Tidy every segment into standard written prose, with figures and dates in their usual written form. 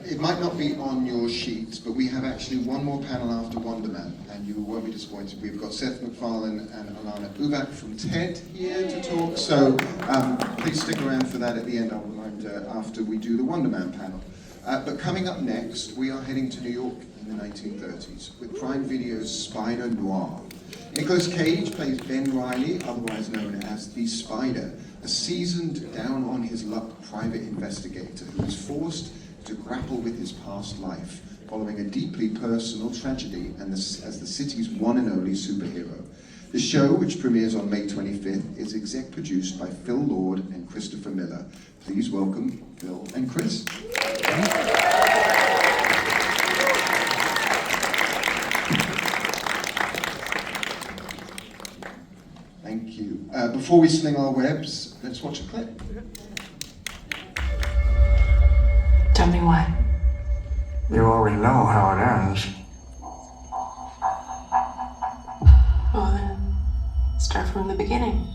it might not be on your sheets, but we have actually one more panel after Wonder Man, and you won't be disappointed. We've got Seth MacFarlane and Alana Ubach from TED here to talk, so please stick around for that at the end, I'll remind, after we do the Wonder Man panel. But coming up next, we are heading to New York in the 1930s with Prime Video's Spider Noir. Nicolas Cage plays Ben Reilly, otherwise known as the Spider, a seasoned, down-on-his-luck private investigator who is forced to grapple with his past life following a deeply personal tragedy and as the city's one and only superhero. The show, which premieres on May 25th, is exec produced by Phil Lord and Christopher Miller. Please welcome Phil and Chris. Thank you. Before we sling our webs, let's watch a clip. Tell me why. You already know how it ends. Well then, start from the beginning.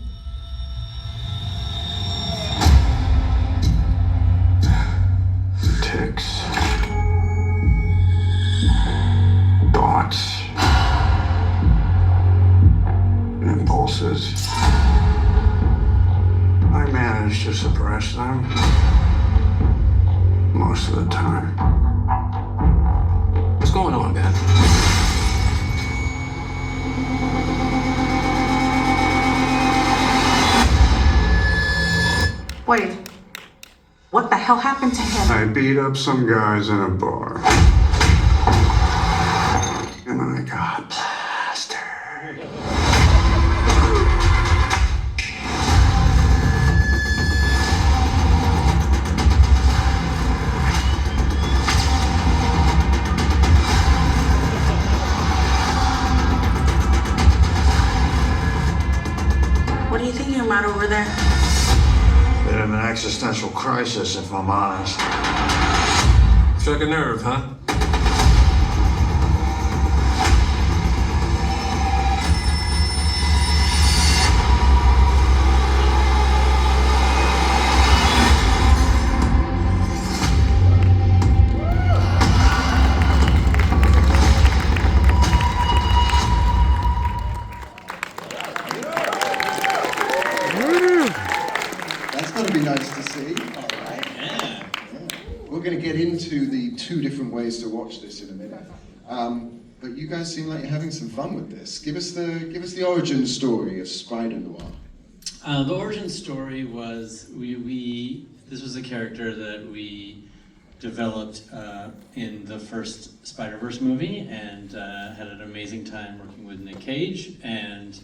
Ticks. Thoughts. Impulses. I manage to suppress them. Most of the time. What's going on, Ben? Wait, what the hell happened to him? I beat up some guys in a bar. And I got plastered. What are you thinking about over there? Bit of an existential crisis, if I'm honest. Struck a nerve, huh? That's got to be nice to see. All right. Yeah. We're going to get into the two different ways to watch this in a minute. But you guys seem like you're having some fun with this. Give us the origin story of Spider Noir. The origin story was this was a character that we developed in the first Spider-Verse movie and had an amazing time working with Nick Cage. And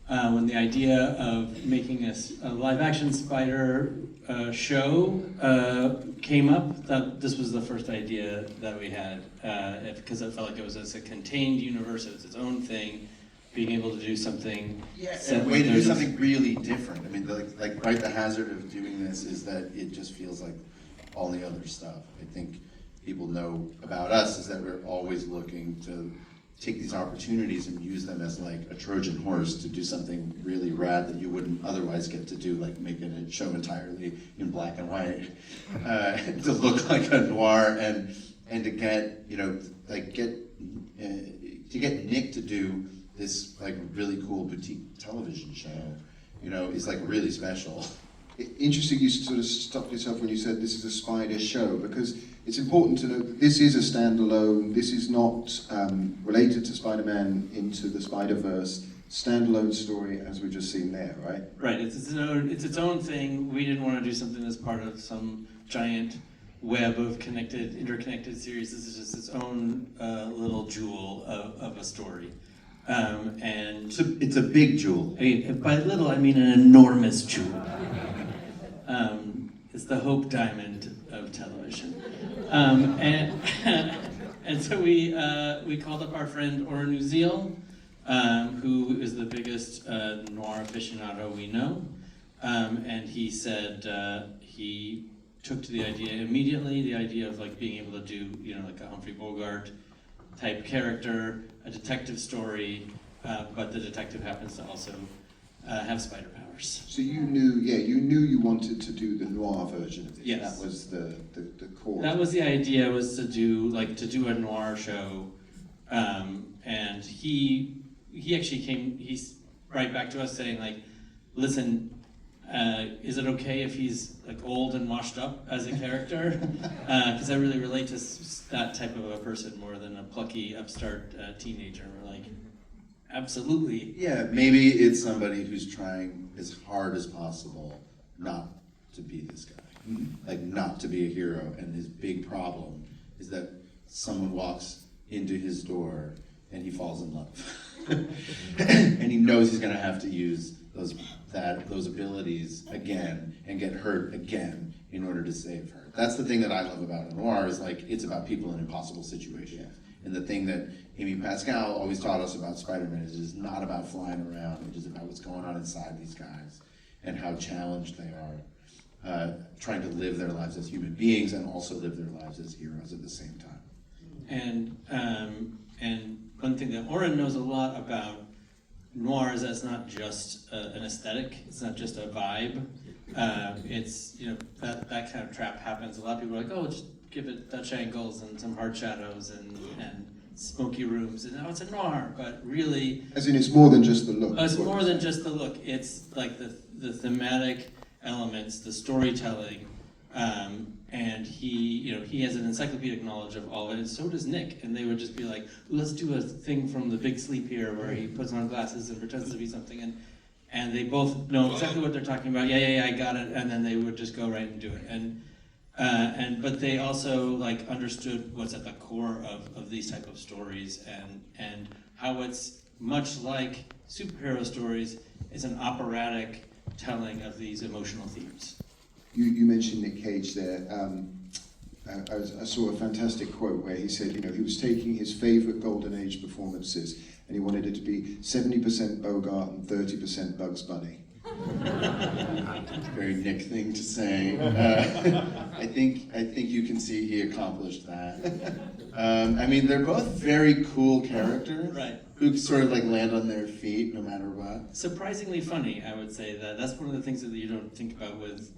when the idea of making a live-action Spider show came up, that this was the first idea that we had, because it felt like it was a contained universe, it was its own thing, being able to do something. Yeah, and a way to do something really different. I mean, like right, the hazard of doing this is that it just feels like all the other stuff. I think people know about us is that we're always looking to take these opportunities and use them as like a Trojan horse to do something really rad that you wouldn't otherwise get to do, like making a show entirely in black and white, to look like a noir, and to get, you know, like to get Nick to do this like really cool boutique television show, you know, is like really special. Interesting you sort of stopped yourself when you said this is a Spider show, because it's important to know that this is a standalone, this is not related to Spider-Man into the Spider-Verse, standalone story as we've just seen there, right? Right, it's its own thing. We didn't want to do something that's part of some giant web of interconnected series. This is just its own little jewel of a story. And It's a big jewel. I mean, by little, I mean an enormous jewel. It's the Hope Diamond of television. And so we called up our friend Ora Nuziel, who is the biggest noir aficionado we know. And he said he took to the idea immediately, the idea of like being able to do, you know, like a Humphrey Bogart type character, a detective story, but the detective happens to also have spider powers. So you knew you wanted to do the noir version of this. Yes. That was the core. That was the idea, was to do a noir show, and he actually he's right back to us saying like, listen, is it okay if he's like old and washed up as a character? Because I really relate to that type of a person more than a plucky upstart teenager. We're like, absolutely. Yeah, maybe it's somebody who's trying as hard as possible not to be this guy, like not to be a hero, and his big problem is that someone walks into his door and he falls in love, and he knows he's gonna have to use those abilities again and get hurt again in order to save her. That's the thing that I love about Noir, is like it's about people in impossible situations. And the thing that Amy Pascal always taught us about Spider-Man is it is not about flying around, it is about what's going on inside these guys and how challenged they are, trying to live their lives as human beings and also live their lives as heroes at the same time. And one thing that Oren knows a lot about noir is that it's not just an aesthetic, it's not just a vibe. It's, that kind of trap happens. A lot of people are like, oh, just give it Dutch angles and some hard shadows and smoky rooms, and now it's a noir, but really... As in, it's more than just the look. It's more than just the look. It's like the thematic elements, the storytelling, and he has an encyclopedic knowledge of all of it, and so does Nick. And they would just be like, let's do a thing from The Big Sleep here where he puts on glasses and pretends to be something, and they both know exactly what they're talking about. Yeah, I got it, and then they would just go right and do it. But they also like understood what's at the core of these type of stories, and how it's much like superhero stories. It's an operatic telling of these emotional themes. You mentioned Nick Cage there. I saw a fantastic quote where he said, he was taking his favorite Golden Age performances and he wanted it to be 70% Bogart and 30% Bugs Bunny. Very Nick thing to say. I think you can see he accomplished that. They're both very cool characters, Right. Who sort of like land on their feet no matter what. Surprisingly funny, I would say that's one of the things that you don't think about with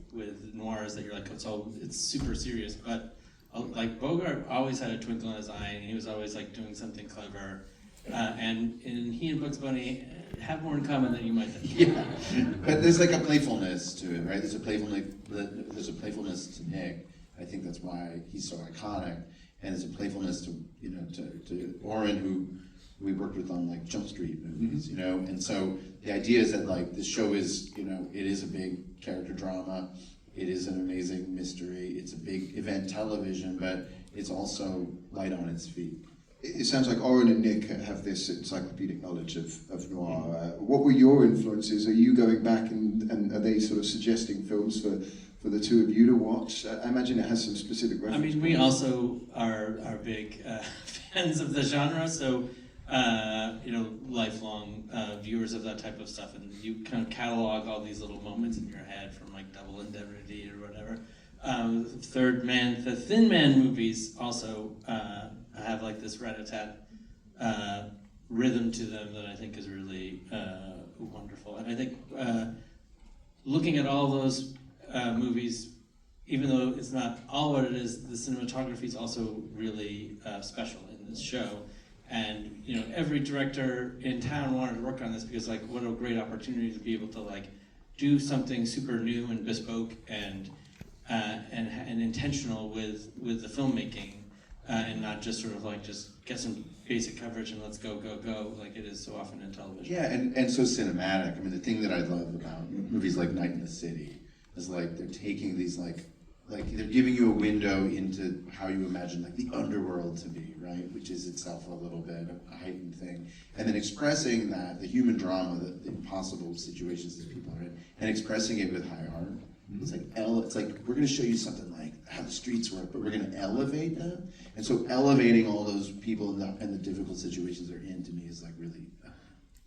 noir, is that you're like, it's super serious, but like Bogart always had a twinkle in his eye, and he was always like doing something clever, and he and Bugs Bunny have more in common than you might think. Yeah, but there's like a playfulness to it, right? There's a playfulness to Nick. I think that's why he's so iconic, and there's a playfulness to Oren, who we worked with on like Jump Street movies, and so the idea is that like the show is, it is a big character drama, it is an amazing mystery, it's a big event television, but it's also light on its feet. It sounds like Oren and Nick have this encyclopedic knowledge of noir. What were your influences? Are you going back and are they sort of suggesting films for the two of you to watch? I imagine it has some specific references. We also are big fans of the genre, so lifelong viewers of that type of stuff, and you kind of catalog all these little moments in your head from like Double Indemnity or whatever. The Thin Man movies also have like this rat-a-tat rhythm to them that I think is really wonderful. And I think looking at all those movies, even though it's not all what it is, the cinematography is also really special in this show. And every director in town wanted to work on this because like what a great opportunity to be able to like do something super new and bespoke and intentional with the filmmaking, and not just sort of like just get some basic coverage and let's go like it is so often in television. Yeah, and so cinematic. The thing that I love about movies like Night in the City is like they're taking these like they're giving you a window into how you imagine like the underworld to be, right? Which is itself a little bit of a heightened thing. And then expressing that, the human drama, the impossible situations that people are in, and expressing it with high art. It's like we're gonna show you something like how the streets work, but we're gonna elevate them. And so elevating all those people and the difficult situations they're in, to me, is like really...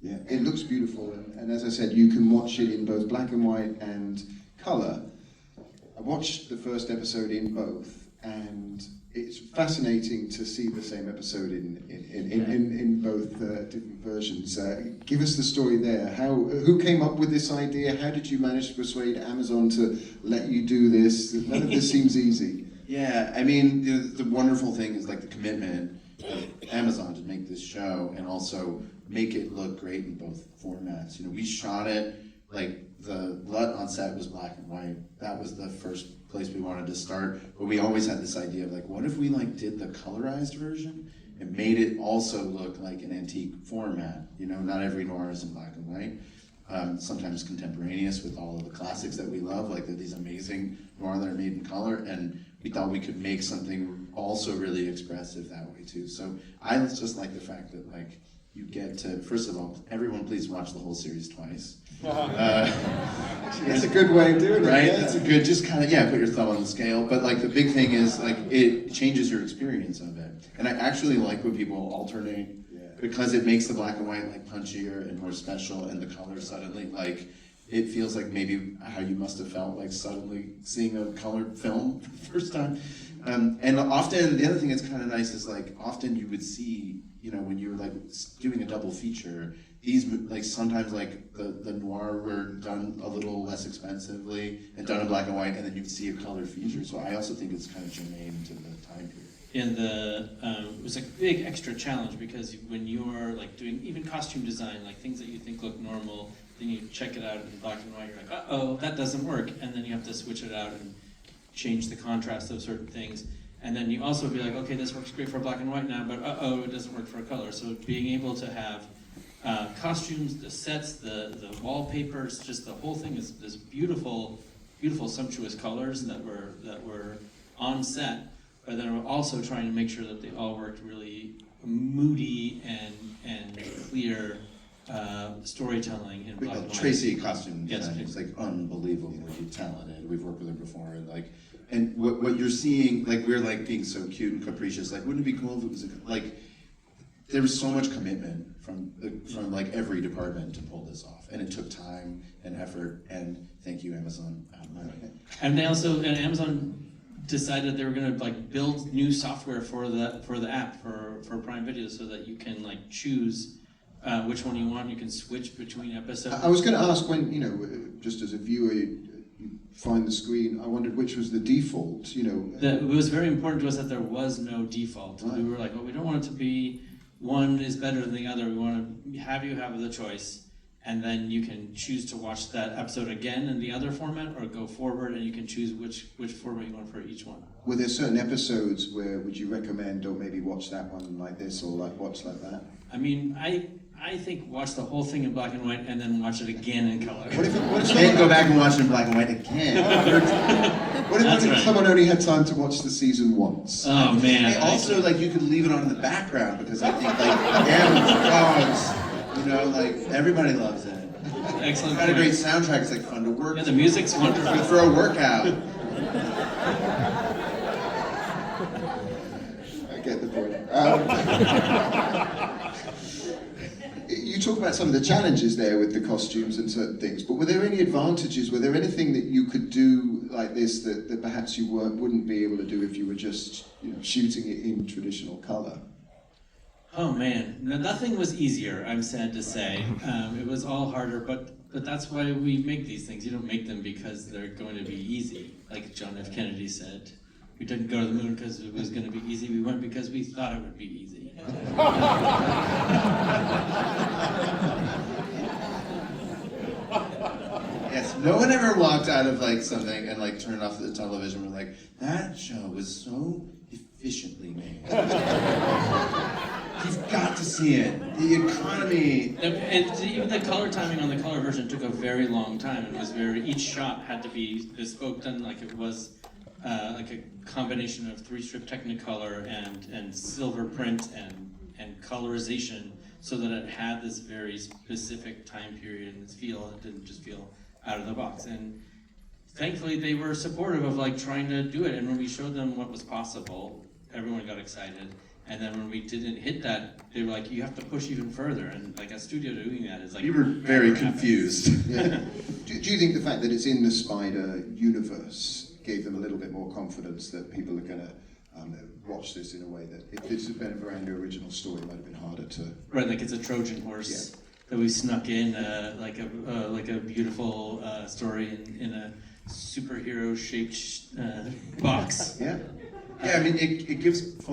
Yeah, it looks beautiful, and as I said, you can watch it in both black and white and color. I watched the first episode in both, and it's fascinating to see the same episode in both different versions. Give us the story there. Who came up with this idea? How did you manage to persuade Amazon to let you do this? None of this seems easy. Yeah, I mean, the wonderful thing is like the commitment of Amazon to make this show and also make it look great in both formats. You know, we shot it, like the LUT on set was black and white. That was the first place we wanted to start, but we always had this idea of like, what if we like did the colorized version and made it also look like an antique format? You know, not every noir is in black and white. Sometimes contemporaneous with all of the classics that we love, like these amazing noir that are made in color, and we thought we could make something also really expressive that way too. So I just like the fact that like you get to, first of all, everyone please watch the whole series twice. That's a good way of doing it, right? yeah. That's a good, just kind of, put your thumb on the scale. But like the big thing is like it changes your experience of it. And I actually like when people alternate because it makes the black and white like punchier and more special, and the color suddenly like it feels like maybe how you must have felt like suddenly seeing a colored film for the first time. And often the other thing that's kind of nice is like often you would see, you know, when you're like doing a double feature, these like sometimes like the noir were done a little less expensively and done in black and white, and then you'd see a color feature. So I also think it's kind of germane to the time period. And it was a big extra challenge because when you're like doing even costume design, like things that you think look normal, then you check it out in black and white, you're like, uh-oh, that doesn't work, and then you have to switch it out and change the contrast of certain things. And then you also be like, okay, this works great for black and white now, but uh-oh, it doesn't work for color. So being able to have costumes, the sets, the wallpapers, just the whole thing is this beautiful, beautiful, sumptuous colors that were on set, but then we're also trying to make sure that they all worked really moody and clear storytelling in black and white. Tracy costume Yes, design is like unbelievably talented. We've worked with her before, and like, and what you're seeing, like we're like being so cute and capricious. Like, wouldn't it be cool if it was like there was so much commitment from like every department to pull this off, and it took time and effort. And thank you, Amazon. And they also, and Amazon decided they were going to like build new software for the app for Prime Video, so that you can like choose which one you want. You can switch between episodes. I was going to ask when, you know, just as a viewer, you find the screen, I wondered which was the default, you know. It was very important to us that there was no default. Right. We were like, well, we don't want it to be one is better than the other. We want to have you have the choice, and then you can choose to watch that episode again in the other format, or go forward, and you can choose which format you want for each one. Were there certain episodes where would you recommend, or maybe watch that one like this, or like watch like that? I mean, I think watch the whole thing in black and white, and then watch it again in color. What if Can't go back and watch it in black and white again. What That's if right. someone only had time to watch the season once? Oh man! And also, like, you could leave it on in the background, because I think, like, dogs, you know, like, everybody loves it. Excellent. It's got a point. great soundtrack. It's like fun to work. Yeah, the music's wonderful. Good for a workout. I get the point. You talk about some of the challenges there with the costumes and certain things, but were there any advantages? Were there anything that you could do like this that perhaps you wouldn't be able to do if you were just, you know, shooting it in traditional color? Oh man, no, nothing was easier, I'm sad to say. It was all harder, but that's why we make these things. You don't make them because they're going to be easy. Like John F. Kennedy said, we didn't go to the moon because it was going to be easy. We went because we thought it would be easy. Yes, no one ever walked out of, like, something and, like, turned off the television and were like, that show was so efficiently made. You've got to see it. The economy. And even the color timing on the color version took a very long time. It was each shot had to be bespoke, done like it was like a combination of 3-strip Technicolor and silver print and colorization, so that it had this very specific time period and this feel. It didn't just feel out of the box. And thankfully they were supportive of like trying to do it. And when we showed them what was possible, everyone got excited. And then when we didn't hit that, they were like, you have to push even further. And like a studio doing that is like... We were very confused. Yeah. Do you think the fact that it's in the Spider universe gave them a little bit more confidence that people are going to approach this in a way that if this had been a brand new original story, it might have been harder to. Right, like it's a Trojan horse that we snuck in, like a beautiful story in a superhero shaped box. Yeah. Yeah, I mean, it gives